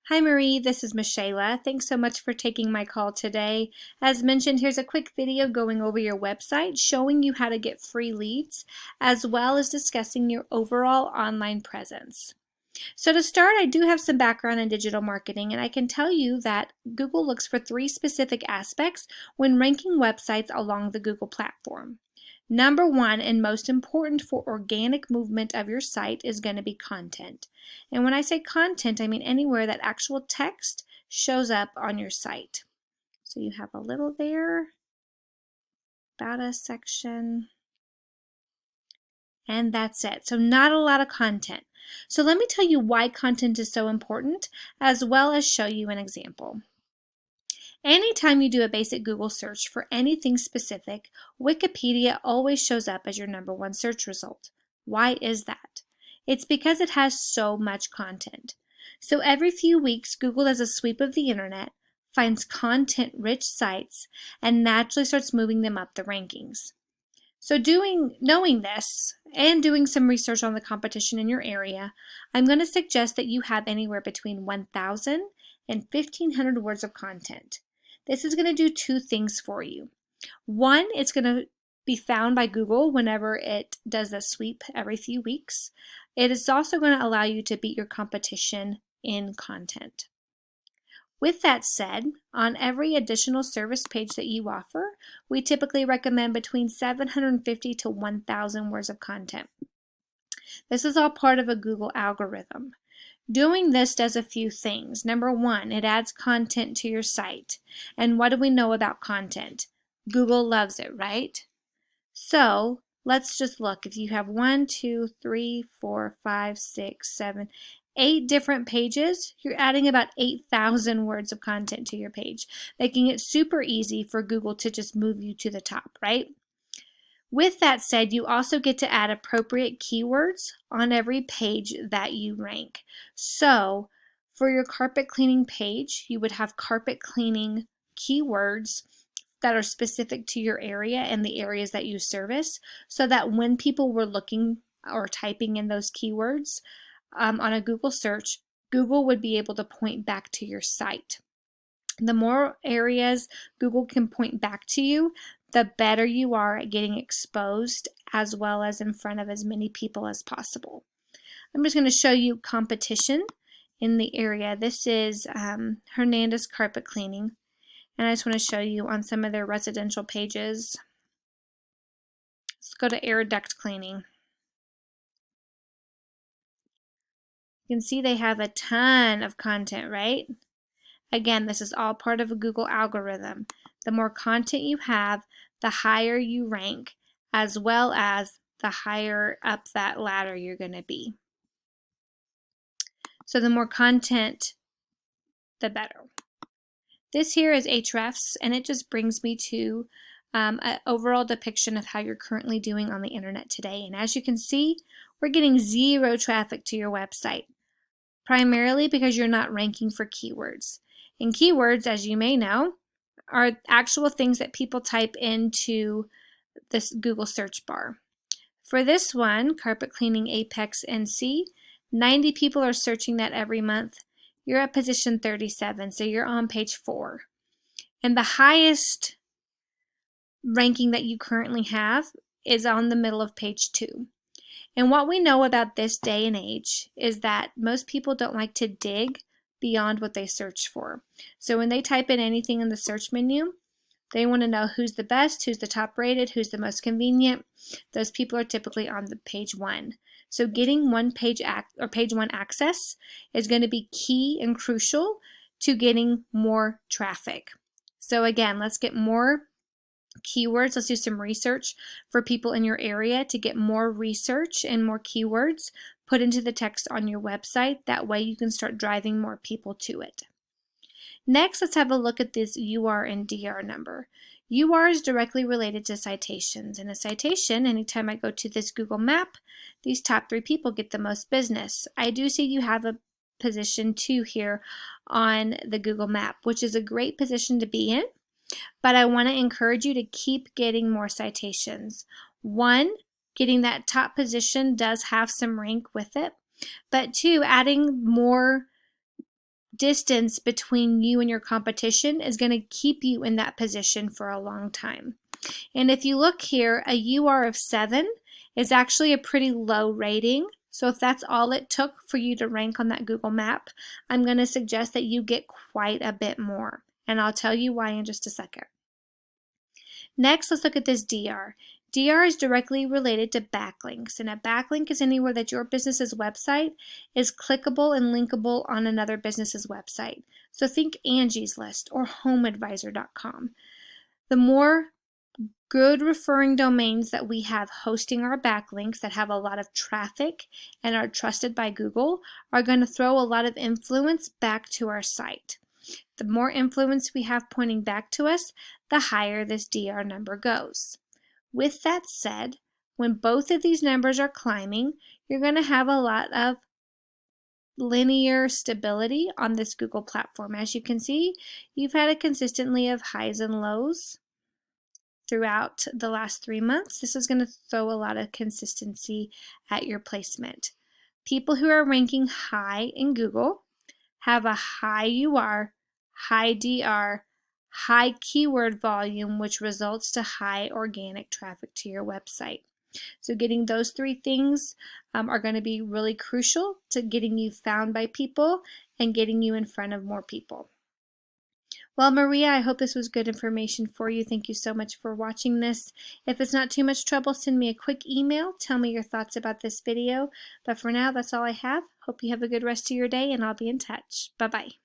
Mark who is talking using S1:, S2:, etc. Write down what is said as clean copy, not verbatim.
S1: Hi Marie, this is Michaela. Thanks so much for taking my call today. As mentioned, here's a quick video going over your website, showing you how to get free leads, as well as discussing your overall online presence. So to start, I do have some background in digital marketing, and I can tell you that Google looks for 3 specific aspects when ranking websites along the Google platform. Number 1, and most important for organic movement of your site, is going to be content. And when I say content, I mean anywhere that actual text shows up on your site. So you have a little there, about us section, and that's it. So not a lot of content. So let me tell you why content is so important, as well as show you an example. Anytime you do a basic Google search for anything specific, Wikipedia always shows up as your #1 search result. Why is that? It's because it has so much content. So every few weeks, Google does a sweep of the internet, finds content-rich sites, and naturally starts moving them up the rankings. So knowing this and doing some research on the competition in your area, I'm going to suggest that you have anywhere between 1,000 and 1,500 words of content. This is going to do 2 things for you. One, it's going to be found by Google whenever it does a sweep every few weeks. It is also going to allow you to beat your competition in content. With that said, on every additional service page that you offer, we typically recommend between 750 to 1,000 words of content. This is all part of a Google algorithm. Doing this does a few things. Number 1, it adds content to your site. And what do we know about content? Google loves it, right? So let's just look. If you have 1, 2, 3, 4, 5, 6, 7, 8 different pages, you're adding about 8,000 words of content to your page, making it super easy for Google to just move you to the top, right? With that said, you also get to add appropriate keywords on every page that you rank. So for your carpet cleaning page, you would have carpet cleaning keywords that are specific to your area and the areas that you service, so that when people were looking or typing in those keywords on a Google search, Google would be able to point back to your site. The more areas Google can point back to you, the better you are at getting exposed, as well as in front of as many people as possible. I'm just going to show you competition in the area. This is Hernandez Carpet Cleaning, and I just want to show you on some of their residential pages. Let's go to Air Duct Cleaning. You can see they have a ton of content, right? Again, this is all part of a Google algorithm. The more content you have, the higher you rank, as well as the higher up that ladder you're going to be. So the more content, the better. This here is Ahrefs, and it just brings me to an overall depiction of how you're currently doing on the internet today. And as you can see, we're getting 0 traffic to your website, primarily because you're not ranking for keywords. And keywords, as you may know, are actual things that people type into this Google search bar. For this one, Carpet Cleaning Apex NC, 90 people are searching that every month. You're at position 37, so you're on page 4. And the highest ranking that you currently have is on the middle of page 2. And what we know about this day and age is that most people don't like to dig beyond what they search for. So when they type in anything in the search menu, they want to know who's the best, who's the top rated, who's the most convenient. Those people are typically on the page 1. So getting page 1 access is going to be key and crucial to getting more traffic. So again, let's get more keywords. Let's do some research for people in your area to get more research and more keywords put into the text on your website. That way you can start driving more people to it. Next, let's have a look at this UR and DR number. UR is directly related to citations. In a citation, anytime I go to this Google map, these top 3 people get the most business. I do see you have a position 2 here on the Google map, which is a great position to be in. But I want to encourage you to keep getting more citations. 1, getting that top position does have some rank with it. But 2, adding more distance between you and your competition is going to keep you in that position for a long time. And if you look here, a UR of 7 is actually a pretty low rating. So if that's all it took for you to rank on that Google map, I'm going to suggest that you get quite a bit more. And I'll tell you why in just a second. Next, let's look at this DR. DR is directly related to backlinks, and a backlink is anywhere that your business's website is clickable and linkable on another business's website. So think Angie's List or HomeAdvisor.com. The more good referring domains that we have hosting our backlinks that have a lot of traffic and are trusted by Google are going to throw a lot of influence back to our site. The more influence we have pointing back to us, the higher this DR number goes. With that said, when both of these numbers are climbing, you're going to have a lot of linear stability on this Google platform. As you can see, you've had a consistently of highs and lows throughout the last 3 months. This is going to throw a lot of consistency at your placement. People who are ranking high in Google have a high UR, high DR, high keyword volume, which results to high organic traffic to your website. So getting those 3 things are going to be really crucial to getting you found by people and getting you in front of more people. Well, Maria, I hope this was good information for you. Thank you so much for watching this. If it's not too much trouble, send me a quick email. Tell me your thoughts about this video. But for now, that's all I have. Hope you have a good rest of your day, and I'll be in touch. Bye-bye.